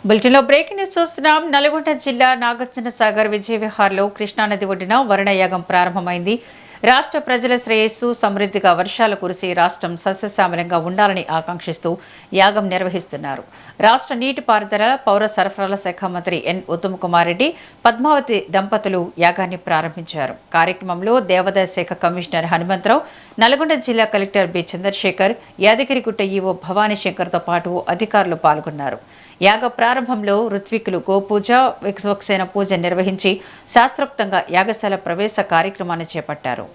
బులెటిన్లో breaking news చూస్తున్నాం. నల్గొండ జిల్లా నాగార్జున సాగర్ విజయ విహార్లో కృష్ణానది ఒడ్డున వరుణయాగం ప్రారంభమైంది. రాష్ట్ర ప్రజల శ్రేయస్సు సమృద్ధిగా వర్షాలు కురిసి రాష్ట్రం సస్యశ్యామలంగా ఉండాలని ఆకాంక్షిస్తూ యాగం నిర్వహిస్తున్నారు. రాష్ట్ర నీటిపారుదల పౌర సరఫరాల శాఖ మంత్రి ఎన్ ఉత్తమ్ కుమార్ రెడ్డి, పద్మావతి దంపతులు యాగాన్ని ప్రారంభించారు. కార్యక్రమంలో దేవాదాయ శాఖ కమిషనర్ హనుమంతరావు, నల్గొండ జిల్లా collector B Chandrashekar, Yadagirigutta EO భవానీశంకర్తో పాటు అధికారులు పాల్గొన్నారు. యాగ ప్రారంభంలో ఋత్వికులు గోపూజ, విశ్వక్సేన పూజ నిర్వహించి శాస్త్రోక్తంగా యాగశాల ప్రవేశ కార్యక్రమాన్ని చేపట్టారు.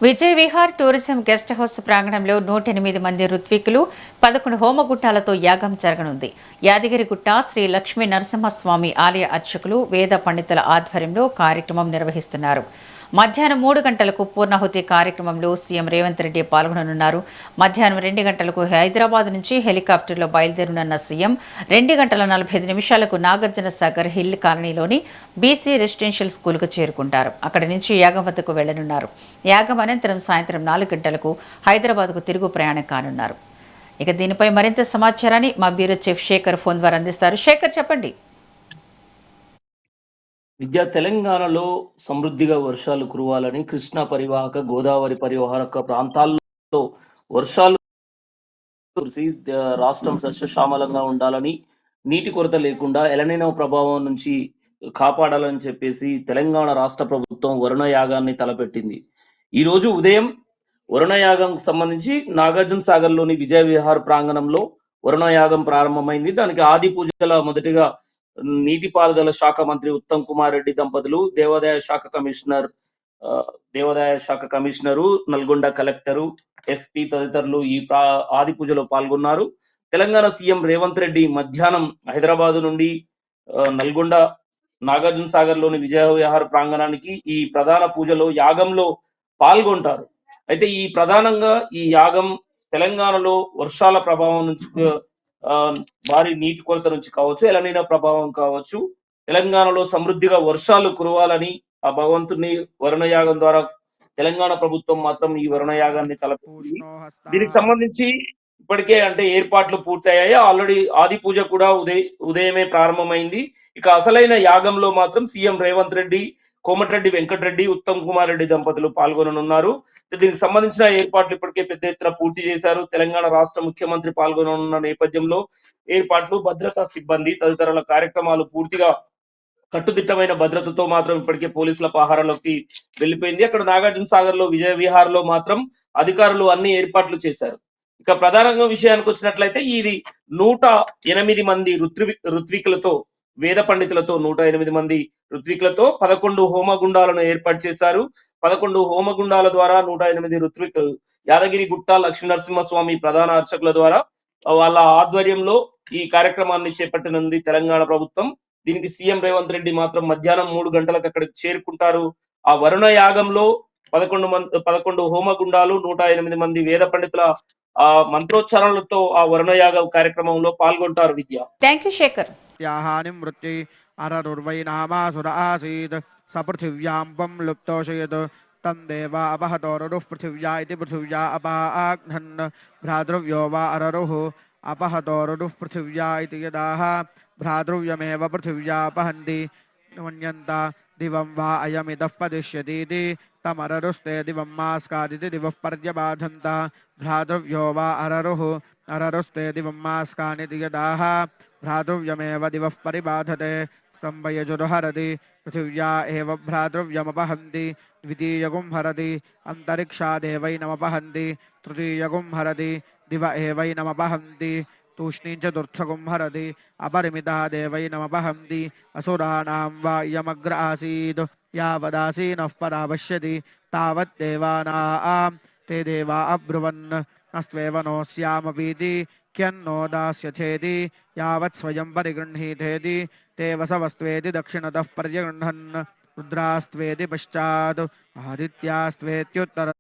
Vijay Vihar tourism guest house ప్రాంగణంలో 108 మంది ఋత్వికులు, 11 హోమగుట్టాలతో యాగం జరగనుంది. యాదగిరిగుట్ట శ్రీ లక్ష్మీ నరసింహస్వామి ఆలయ అర్చకులు, వేద పండితుల ఆధ్వర్యంలో కార్యక్రమం నిర్వహిస్తున్నారు. మధ్యాహ్నం 3 గంటలకు పూర్ణాహుతి కార్యక్రమంలో సీఎం రేవంత్ రెడ్డి పాల్గొననున్నారు. మధ్యాహ్నం 2 గంటలకు హైదరాబాద్ నుంచి హెలికాప్టర్లో బయలుదేరనున్న సీఎం 2 గంటల 45 నిమిషాలకు నాగార్జున సాగర్ హిల్ కాలనీలోని బీసీ రెసిడెన్షియల్ స్కూల్కు చేరుకుంటారు. అక్కడి నుంచి యాగం వద్దకు వెళ్లనున్నారు. యాగం అనంతరం సాయంత్రం 4 గంటలకు హైదరాబాద్కు తిరుగు ప్రయాణం కానున్నారు. ఇక దీనిపై మరింత సమాచారాన్ని మా బ్యూరో చీఫ్ శేఖర్ ఫోన్ ద్వారా అందిస్తారు. శేఖర్, చెప్పండి. తెలంగాణలో సమృద్ధిగా వర్షాలు కురవాలని, కృష్ణా పరివాహక, గోదావరి పరివాహక ప్రాంతాల్లో వర్షాలు కురిసి రాష్ట్రం సస్యశ్యామలంగా ఉండాలని, నీటి కొరత లేకుండా ఎలనినో ప్రభావం నుంచి కాపాడాలని చెప్పేసి తెలంగాణ రాష్ట్ర ప్రభుత్వం వరుణ యాగాన్ని తలపెట్టింది. ఈ రోజు ఉదయం వరుణ యాగం సంబంధించి నాగార్జున సాగర్లోని విజయ విహార్ ప్రాంగణంలో వరుణ యాగం ప్రారంభమైంది. దానికి ఆది పూజల మొదటిగా నీటిపారుదల శాఖ మంత్రి ఉత్తమ్ కుమార్ రెడ్డి దంపతులు, దేవాదాయ శాఖ కమిషనరు, నల్గొండ కలెక్టరు, ఎస్పీ తదితరులు ఈ ఆది పూజలో పాల్గొన్నారు. తెలంగాణ సీఎం రేవంత్ రెడ్డి మధ్యాహ్నం హైదరాబాద్ నుండి నల్గొండ నాగార్జున సాగర్ లోని విజయ విహార్ ప్రాంగణానికి ఈ ప్రధాన పూజలో యాగంలో పాల్గొంటారు. అయితే ఈ ప్రధానంగా ఈ యాగం తెలంగాణలో వర్షాల ప్రభావం నుంచి, భారీ నీటి కొరత నుంచి కావచ్చు, ఎలనీనా ప్రభావం కావచ్చు, తెలంగాణలో సమృద్ధిగా వర్షాలు కురవాలని ఆ భగవంతుని వరుణయాగం ద్వారా తెలంగాణ ప్రభుత్వం మాత్రం ఈ వరుణయాగాన్ని తలపెట్టింది. దీనికి సంబంధించి ఇప్పటికే ఏర్పాట్లు పూర్తయ్యాయి. ఆల్రెడీ ఆది పూజ కూడా ఉదయమే ప్రారంభమైంది. ఇక అసలైన యాగంలో మాత్రం సీఎం రేవంత్ రెడ్డి, కోమటిరెడ్డి వెంకటరెడ్డి, ఉత్తమ్ కుమార్ రెడ్డి దంపతులు పాల్గొననున్నారు. దీనికి సంబంధించిన ఏర్పాట్లు ఇప్పటికే పెద్ద ఎత్తున పూర్తి చేశారు. తెలంగాణ రాష్ట్ర ముఖ్యమంత్రి పాల్గొననున్న నేపథ్యంలో ఏర్పాట్లు, భద్రతా సిబ్బంది తదితరుల కార్యక్రమాలు పూర్తిగా కట్టుదిట్టమైన భద్రతతో మాత్రం ఇప్పటికే పోలీసుల పహారాలోకి వెళ్లిపోయింది. అక్కడ నాగార్జున సాగర్ లో విజయ విహార్ లో మాత్రం అధికారులు అన్ని ఏర్పాట్లు చేశారు. ఇక ప్రధానంగా విషయానికి వచ్చినట్లయితే ఇది 108 మంది ఋత్వికులతో, వేద పండితులతో 108 మంది ఋత్వికులతో 11 హోమగుండాలను ఏర్పాటు చేశారు. 11 హోమగుండాల ద్వారా 108 ఋత్వికులు, యాదగిరి గుట్ట లక్ష్మీ నరసింహస్వామి ప్రధాన అర్చకుల ద్వారా వాళ్ళ ఆధ్వర్యంలో ఈ కార్యక్రమాన్ని చేపట్టనుంది తెలంగాణ ప్రభుత్వం. దీనికి సీఎం రేవంత్ రెడ్డి మాత్రం మధ్యాహ్నం 3 గంటలకు అక్కడికి చేరుకుంటారు. ఆ వరుణ యాగంలో 11 హోమగుండాలు, 108 మంది వేద పండితుల మంత్రోచ్చారణలతో ఆ వరుణ యాగ కార్యక్రమంలో పాల్గొంటారు. విద్య. Thank you Shekhar. హానిం వృత్తి అరరుర్వై నామాసుర ఆసీత్ సపృథివ్యాం వం లుప్తోషయత్ తందేవా అపహతోరరుః పృథివ్యా ఇతి పృథివ్యా అపాఘ్నన్ భ్రాతృవ్యో వా అరరుః అపహతోరరుః పృథివ్యా ఇతి యదాః భ్రాతృవ్యమేవ పృథివ్యాపహంతి మన్యంత దివం వా అయమిదః పదిష్యతీతి తమరరుస్తే దివం మాస్కాదితి దివః పర్యబాధంత భ్రాతృవ్యో వా అరరుః అరరుస్తే దివం మాస్కానితి యదాః భ్రాతృవ్యమేవ దివః పరిబాధతే स्तंभयजुर्हरति पृथिव्या एव भ्रातृव्यमपहन्ति द्वितीयगुं हरति अन्तरिक्षादेवैनमपहन्ति तृतीयगुं हरति दिव एवैनमपहन्ति तूष्णीं चतुर्थगुं हरति अपरिमितः देवैनमपहन्ति असुराणां वा इयमग्र आसीत् यावदासीनः परा पश्यति तावत् देवानां ते देवा अब्रुवन् अस्त्वेव नो स्यामपीति क्यन्नो दास्यथेति यावत् स्वयं परिगृह्णीथेति ते वसवस्त्वेति दक्षिणतः पर्यगृह्णन् रुद्रास्त्वेति पश्चात् आदित्यास्त्वेत्युत्तर